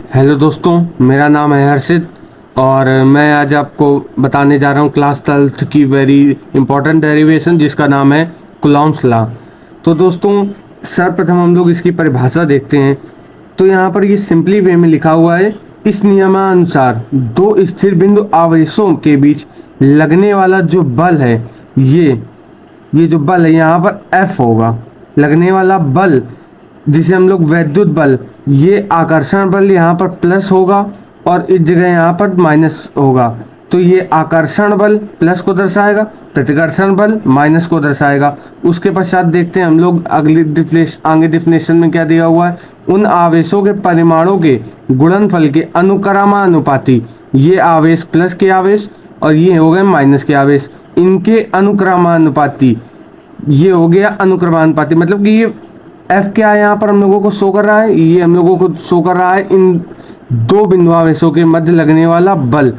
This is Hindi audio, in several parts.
हेलो दोस्तों, मेरा नाम है हर्षित और मैं आज आपको बताने जा रहा हूँ क्लास 12th की वेरी इंपॉर्टेंट डेरिवेशन जिसका नाम है कूलॉम्स लॉ। तो दोस्तों, सर्वप्रथम हम लोग इसकी परिभाषा देखते हैं। तो यहाँ पर ये सिंपली वे में लिखा हुआ है, इस नियमानुसार दो स्थिर बिंदु आवेशों के बीच लगने वाला जो बल है, ये जो बल है यहाँ पर F होगा। लगने वाला बल जिसे हम लोग वैद्युत बल, ये आकर्षण बल यहाँ पर प्लस होगा और इस जगह यहाँ पर माइनस होगा। तो ये आकर्षण बल प्लस को दर्शाएगा, प्रतिकर्षण बल माइनस को दर्शाएगा। उसके पश्चात देखते हैं हम लोग आगे डिफिनेशन में क्या दिया हुआ है। उन आवेशों के परिमाणों के गुणनफल के अनुक्रमानुपाती, ये आवेश प्लस के आवेश और ये हो गए माइनस के आवेश, इनके अनुक्रमानुपाती, ये हो गया अनुक्रमानुपाती। मतलब कि ये एफ क्या है यहाँ पर हम लोगों को शो कर रहा है, ये हम लोगों को शो कर रहा है इन दो बिंदु आवेशों के मध्य लगने वाला बल।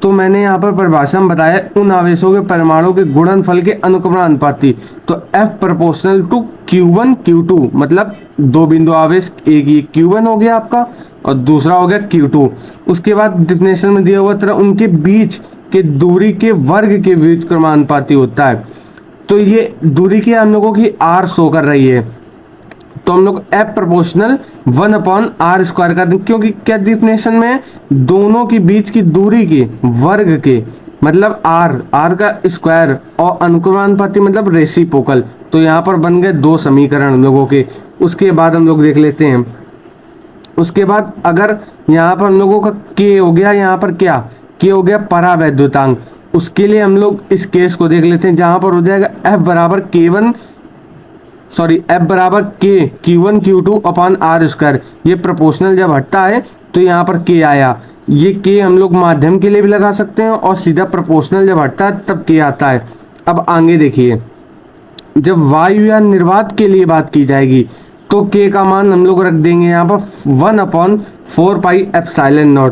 तो मैंने यहाँ पर परिभाषा में बताया उन आवेशों के परिमाणों के गुणनफल के अनुक्रमानुपाती। तो F proportional to Q1 Q2, मतलब दो बिंदु आवेश, एक ये Q1 हो गया आपका और दूसरा हो गया Q2। उसके बाद डिफिनेशन में दिया हुआ तरह उनके बीच के दूरी के वर्ग के व्युत्क्रमानुपाती होता है। तो ये दूरी की हम लोगों की R शो कर रही है, तो हम लोग F प्रोपोर्शनल 1/r² कर दें, क्योंकि क्या डिफिनेशन में दोनों के बीच की दूरी के वर्ग के मतलब r का स्क्वायर और अनुक्रमानुपाती मतलब रेसिप्रोकल। तो यहाँ पर बन गए दो समीकरण हम लोगों के। उसके बाद हम लोग देख लेते हैं, उसके बाद अगर यहाँ पर हम लोगों का k हो गया, यहाँ पर क्या k हो गया परावैद्युतांक, उसके लिए हम लोग इस केस को देख लेते हैं जहाँ पर हो जाएगा F बराबर F बराबर K Q1 Q2 upon R²। ये प्रोपोर्शनल जब हटता है तो यहाँ पर K आया। ये K हम लोग माध्यम के लिए भी लगा सकते हैं और सीधा प्रोपोर्शनल जब हटता है तब K आता है। अब आगे देखिए, जब वायु या निर्वात के लिए बात की जाएगी तो K का मान हम लोग रख देंगे यहाँ पर 1/4πε0।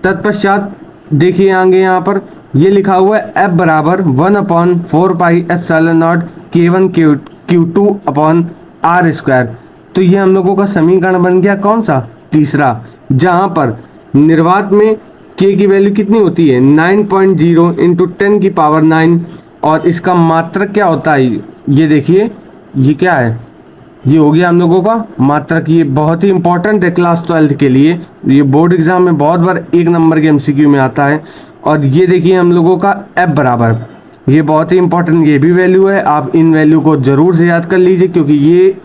तत्पश्चात देखिए आगे यहाँ पर ये लिखा हुआ है F बराबर 1/4πε0 K1 Q2 अपॉन R²। तो ये हम लोगों का समीकरण बन गया कौन सा, तीसरा, जहां पर निर्वात में K की वैल्यू कितनी होती है 9.0 इंटू 10⁹ और इसका मात्रक क्या होता है, ये देखिए ये क्या है, ये हो गया हम लोगों का मात्रक। ये बहुत ही इंपॉर्टेंट है क्लास 12th के लिए, ये बोर्ड एग्जाम में बहुत बार 1 नंबर के MCQ में आता है। और ये देखिए हम लोगों का F बराबर, ये बहुत ही इंपॉर्टेंट ये भी वैल्यू है, आप इन वैल्यू को जरूर से याद कर लीजिए क्योंकि ये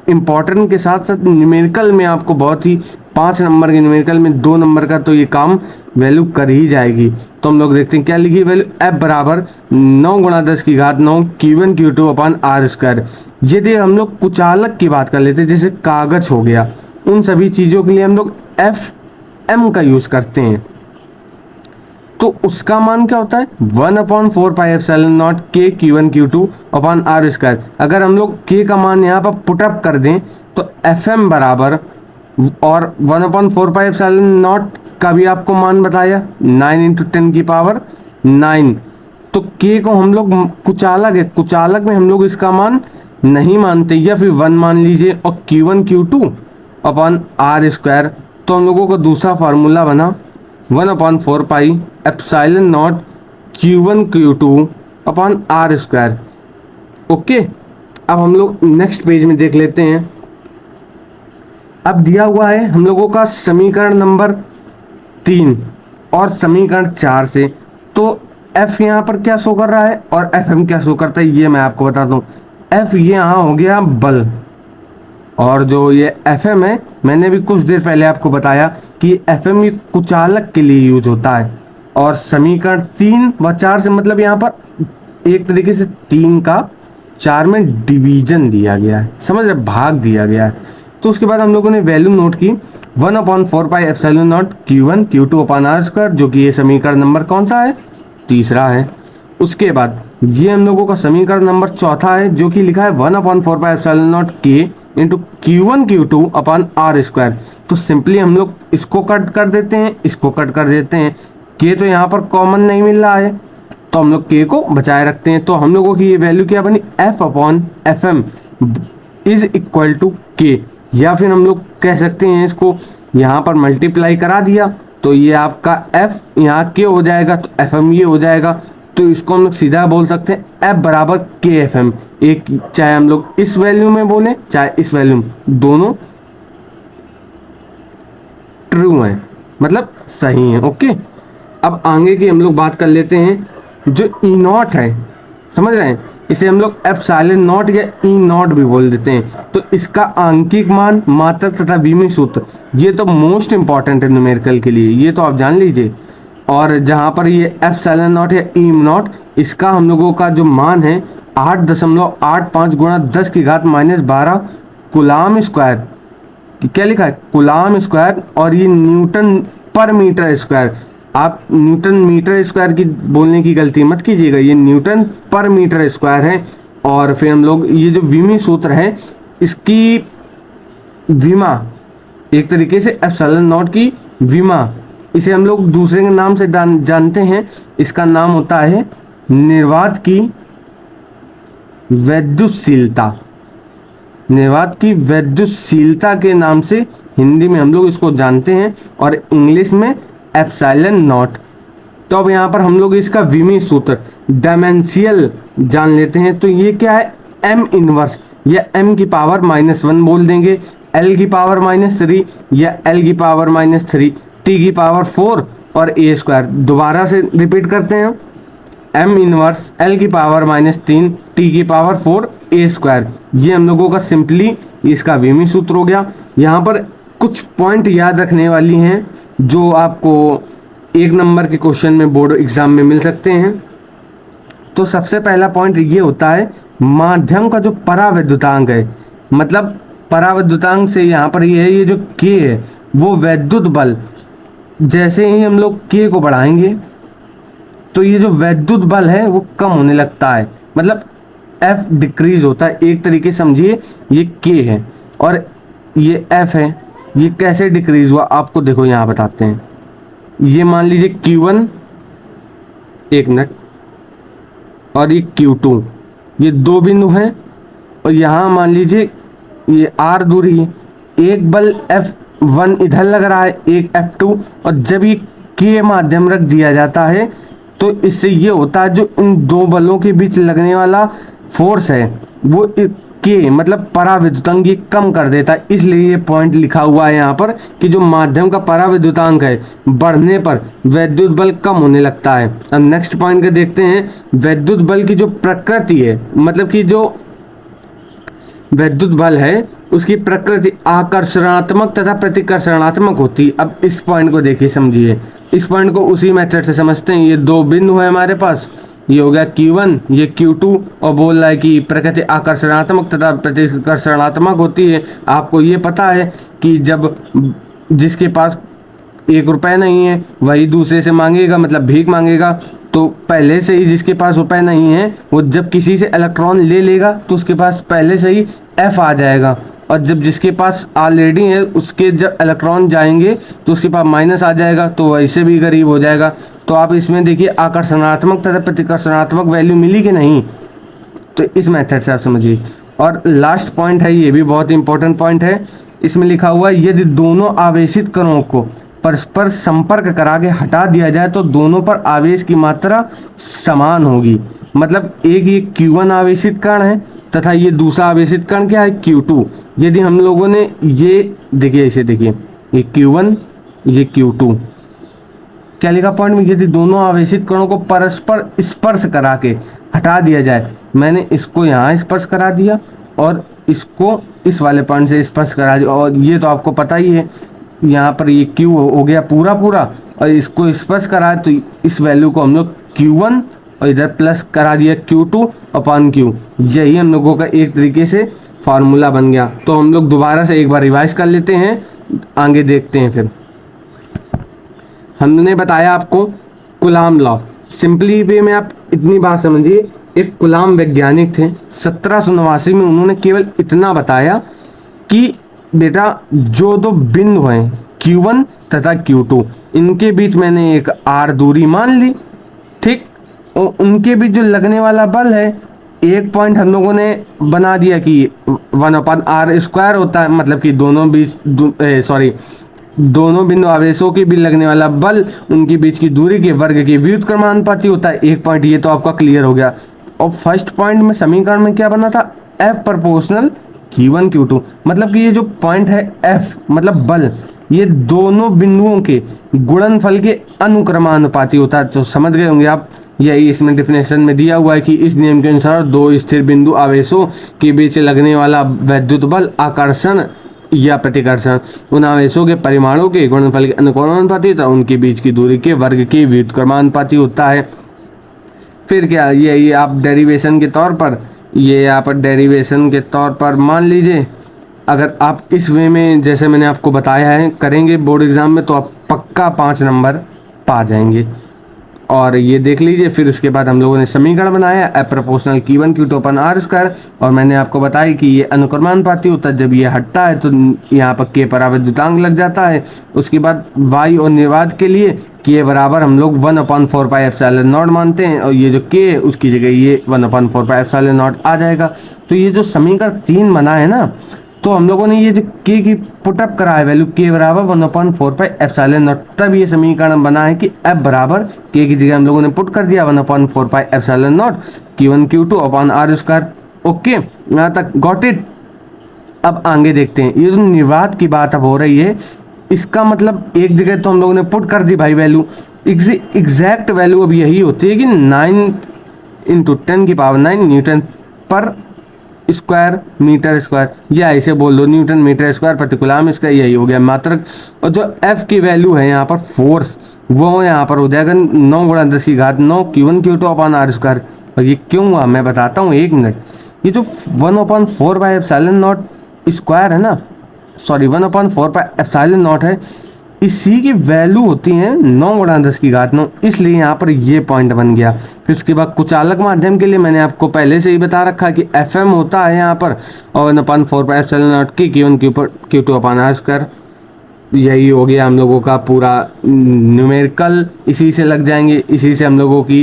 इंपॉर्टेंट के साथ साथ न्यूमेरिकल में आपको बहुत ही 5 नंबर के न्यूमेरिकल में 2 नंबर का तो ये काम वैल्यू कर ही जाएगी। तो हम लोग देखते हैं क्या लिखी वैल्यू, F बराबर 9×10⁹ Q1 Q2 अपॉन R²। यदि हम लोग कुचालक की बात कर लेते हैं, जैसे कागज हो गया, उन सभी चीज़ों के लिए हम लोग FM का यूज़ करते हैं। तो उसका मान क्या होता है 1/4πε0 K Q1 Q2 upon R²। अगर हम लोग K का मान यहाँ पर पुटअप कर दें तो FM बराबर, और 1/4πε0 का भी आपको मान बताया 9 × 10⁹ तो K को हम लोग कुचालक है, कुचालक में हम लोग इसका मान नहीं मानते या फिर 1 मान लीजिए, और Q1 Q2 अपॉन R²। तो हम लोगों का दूसरा फार्मूला बना 1/4πε0 Q1 Q2 upon R²। Okay, अब हम लोग नेक्स्ट पेज में देख लेते हैं। अब दिया हुआ है हम लोगों का समीकरण नंबर 3 और समीकरण 4 से, तो F यहाँ पर क्या शो कर रहा है और FM क्या शो करता है ये मैं आपको बताता हूँ। F ये यहाँ हो गया बल, और जो ये FM है मैंने भी कुछ देर पहले आपको बताया कि FM ये कुचालक के लिए यूज होता है। और समीकरण 3 व 4 से मतलब यहाँ पर एक तरीके से 3 का 4 में डिवीजन दिया गया है, समझ रहे, भाग दिया गया है। तो उसके बाद हम लोगों ने वैल्यू नोट की 1/4πε0 Q1 Q2 अपॉन R², जो कि ये समीकरण नंबर कौन सा है, तीसरा है। उसके बाद ये हम लोगों का समीकरण नंबर चौथा है जो कि लिखा है 1/4πε0 K into Q1 Q2 upon R²। तो सिंपली हम लोग इसको कट कर देते हैं, इसको कट कर देते हैं, K तो यहाँ पर कॉमन नहीं मिल रहा है तो हम लोग K को बचाए रखते हैं। तो हम लोगों की ये वैल्यू क्या बनी, F/FM is equal to K, या फिर हम लोग कह सकते हैं इसको यहाँ पर मल्टीप्लाई करा दिया तो ये आपका F यहाँ K हो जाएगा, तो FM ये हो जाएगा। तो इसको हम लोग सीधा बोल सकते हैं F बराबर KFM। एक चाहे हम लोग इस वैल्यू में बोलें चाहे इस वैल्यू में, दोनों ट्रू हैं, मतलब सही हैं। ओके, अब आगे की हम लोग बात कर लेते हैं। जो ई नॉट है, समझ रहे हैं, इसे हम लोग एप्सिलॉन नॉट या ई नॉट भी बोल देते हैं। तो इसका आंकिक मान, मात्रक तथा विमीय सूत्र, ये तो मोस्ट इंपॉर्टेंट है न्यूमेरिकल के लिए, ये तो आप जान लीजिए। और जहाँ पर ये एप्सिलॉन नॉट या ई नॉट, इसका हम लोगों का जो मान है 8.85 गुणा 10 की घात -12 कूलाम स्क्वायर, क्या लिखा है, कूलाम स्क्वायर, और ये न्यूटन पर मीटर स्क्वायर। आप न्यूटन मीटर स्क्वायर की बोलने की गलती मत कीजिएगा, ये न्यूटन पर मीटर स्क्वायर है। और फिर हम लोग ये जो विमीय सूत्र है, इसकी विमा, एक तरीके से एप्सिलॉन नॉट की विमा, इसे हम लोग दूसरे के नाम से जानते हैं। इसका नाम होता है निर्वात की वैद्युतशीलता। निर्वात की वैद्युतशीलता के नाम से हिंदी में हम लोग इसको जानते हैं, और इंग्लिश में एप्सिलॉन नॉट। तो अब यहाँ पर हम लोग इसका विमीय सूत्र डायमेंशियल जान लेते हैं। तो ये क्या है, m इनवर्स, या m की पावर -1 बोल देंगे, l की पावर -3 या l की पावर -3, t की पावर 4 और a स्क्वायर। दोबारा से रिपीट करते हैं, m इनवर्स, l की पावर -3, t की पावर 4, a स्क्वायर। ये हम लोगों का सिंपली इसका विमीय सूत्र हो गया। यहाँ पर कुछ पॉइंट याद रखने वाली हैं जो आपको 1 नंबर के क्वेश्चन में बोर्ड एग्जाम में मिल सकते हैं। तो सबसे पहला पॉइंट ये होता है, माध्यम का जो परावैद्युतांक है, मतलब परावैद्युतांक से यहाँ पर ये है, ये जो K है वो वैद्युत बल, जैसे ही हम लोग K को बढ़ाएंगे तो ये जो वैद्युत बल है वो कम होने लगता है, मतलब F डिक्रीज होता है। एक तरीके समझिए, ये K है और ये F है, ये कैसे डिक्रीज हुआ आपको देखो यहाँ बताते हैं। ये मान लीजिए Q1, एक मिनट, और ये Q2, ये दो बिंदु हैं, और यहाँ मान लीजिए ये R दूरी है। एक बल F1 इधर लग रहा है, एक F2, और जब ये K माध्यम रख दिया जाता है तो इससे ये होता है, जो इन दो बलों के बीच लगने वाला फोर्स है वो K मतलब पराविद्युतांक ये कम कर देता है। इसलिए ये पॉइंट लिखा हुआ है यहाँ पर कि जो माध्यम का पराविद्युतांक है बढ़ने पर वैद्युत बल कम होने लगता है। अब नेक्स्ट पॉइंट के देखते हैं, वैद्युत बल की जो प्रकृति है, मतलब कि जो वैद्युत बल है उसकी प्रकृति आकर्षणात्मक तथा प्रतिकर्षणात्मक होती है। अब इस पॉइंट को देखिए, समझिए, इस पॉइंट को उसी मेथड से समझते हैं। ये दो बिंदु है हमारे पास, ये हो गया Q1, ये Q2, और बोल रहा है कि प्रकृति आकर्षणात्मक तथा प्रतिकर्षणात्मक होती है। आपको ये पता है कि जब जिसके पास 1 रुपये नहीं है वही दूसरे से मांगेगा, मतलब भीख मांगेगा, तो पहले से ही जिसके पास रुपए नहीं है वो जब किसी से इलेक्ट्रॉन ले लेगा तो उसके पास पहले से ही F आ जाएगा, और जब जिसके पास ऑलरेडी है उसके जब इलेक्ट्रॉन जाएंगे तो उसके पास माइनस आ जाएगा, तो वैसे भी गरीब हो जाएगा। तो आप इसमें देखिए आकर्षणात्मक तथा प्रतिकर्षणात्मक वैल्यू मिली कि नहीं, तो इस मेथड से आप समझिए। और लास्ट पॉइंट है, ये भी बहुत इंपॉर्टेंट पॉइंट है, इसमें लिखा हुआ है यदि दोनों आवेशित कणों को परस्पर संपर्क करा के हटा दिया जाए तो दोनों पर आवेश की मात्रा समान होगी। मतलब एक ये Q1 आवेशित कण है तथा ये दूसरा आवेशित कण क्या है, Q2। यदि हम लोगों ने ये देखिए, इसे देखिए, ये Q1 ये Q2, क्या लिखा पॉइंट में, यदि दोनों आवेशित कणों को परस्पर स्पर्श करा के हटा दिया जाए। मैंने इसको यहाँ स्पर्श करा दिया और इसको इस वाले पॉइंट से स्पर्श करा दिया, और ये तो आपको पता ही है, यहाँ पर ये Q हो गया पूरा पूरा, और इसको स्पर्श करा तो इस वैल्यू को हम लोग Q1 और इधर प्लस करा दिया Q2 अपॉन Q। यही हम लोगों का एक तरीके से फार्मूला बन गया। तो हम लोग दोबारा से एक बार रिवाइज कर लेते हैं, आगे देखते हैं। फिर हमने बताया आपको कूलाम लॉ, सिंपली वे में आप इतनी बात समझिए। एक कूलाम वैज्ञानिक थे 1789 में, उन्होंने केवल इतना बताया कि बेटा जो दो बिंदु हैं Q1 तथा Q2, इनके बीच मैंने एक R दूरी मान ली, ठीक, और उनके बीच जो लगने वाला बल है, एक पॉइंट हम लोगों ने बना दिया कि 1/r² होता है, मतलब कि दोनों बीच दोनों बिंदु आवेशों के बीच लगने वाला बल उनके बीच की दूरी के वर्ग के व्युत्क्रमानुपाती होता है। एक पॉइंट ये तो आपका क्लियर हो गया। और फर्स्ट पॉइंट में समीकरण में क्या बना था, F प्रोपोर्शनल Q1 Q2, मतलब कि ये जो पॉइंट है F मतलब बल, ये दोनों बिंदुओं के गुणनफल के अनुक्रमानुपाती होता है। तो समझ गए होंगे आप, यही इसमें डेफिनेशन में दिया हुआ है कि इस नियम के अनुसार दो स्थिर बिंदु आवेशों के बीच लगने वाला वैद्युत बल आकर्षण या प्रतिकर्षण उन आवेशों के परिमाणों के गुणनफल के अनुक्रमानुपाती तथा उनके बीच की दूरी के वर्ग के व्युत्क्रमानुपाती होता है। फिर क्या, ये आप डेरिवेशन के तौर पर, ये यहाँ पर डेरिवेशन के तौर पर मान लीजिए, अगर आप इस वे में जैसे मैंने आपको बताया है करेंगे बोर्ड एग्जाम में तो आप पक्का 5 नंबर पा जाएंगे। और ये देख लीजिए, फिर उसके बाद हम लोगों ने समीकरण बनाया F प्रोपोर्शनल Q1 Q2 अपन R स्क्वायर, और मैंने आपको बताया कि ये अनुक्रमानुपाती होता है। जब ये हटता है तो यहाँ पर K पर विद्युतांक लग जाता है। उसके बाद Y और निर्वात के लिए K बराबर हम लोग 1/4 पाई एप्सिलॉन नॉट मानते हैं, और ये जो K है उसकी जगह ये 1/4 पाई एप्सिलॉन नॉट आ जाएगा। तो ये जो समीकरण 3 बना है ना, तो हम लोगों ने ये जो K की पुटअप करा है वैल्यू K बराबर 1/4 पाई एप्सिलॉन नॉट, तब ये समीकरण बना है कि F बराबर K की जगह हम लोगों ने पुट कर दिया 1/4 pi epsilon not Q1 Q2 upon R square. Okay, यहाँ तक गॉट इट। अब आगे देखते हैं, ये जो निर्वात की बात अब हो रही है, इसका मतलब एक जगह तो हम लोगों ने पुट कर दी भाई वैल्यू, एग्जैक्ट वैल्यू अब यही होती है कि 9 × 10⁹ न्यूटन पर स्क्वायर मीटर स्क्वायर, या ऐसे बोल दो न्यूटन मीटर स्क्वायर प्रति कूलम, इसका यही हो गया मात्रक। और जो F की वैल्यू है यहाँ पर फोर्स, वो यहाँ पर हो जाएगा 9 × 10⁹ Q1 Q2 upon R square. और ये क्यों हुआ मैं बताता हूँ, 1 मिनट। ये जो 1/4 पाई एप्सिलॉन नॉट स्क्वायर है ना, सॉरी 1/4 पाई एप्सिलॉन नॉट है, इसी की वैल्यू होती है 9 × 10⁹, इसलिए यहाँ पर ये पॉइंट बन गया। फिर उसके बाद कुचालक माध्यम के लिए मैंने आपको पहले से ही बता रखा कि FM होता है यहाँ पर, और 1/4 पाई एप्सिलॉन नॉट की Q1 Q2 upon R square. यही हो गया हम लोगों का पूरा न्यूमेरिकल, इसी से लग जाएंगे, इसी से हम लोगों की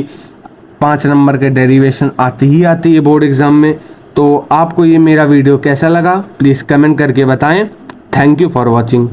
5 नंबर के डेरिवेशन आती है बोर्ड एग्जाम में। तो आपको ये मेरा वीडियो कैसा लगा प्लीज़ कमेंट करके बताएं। Thank you for watching.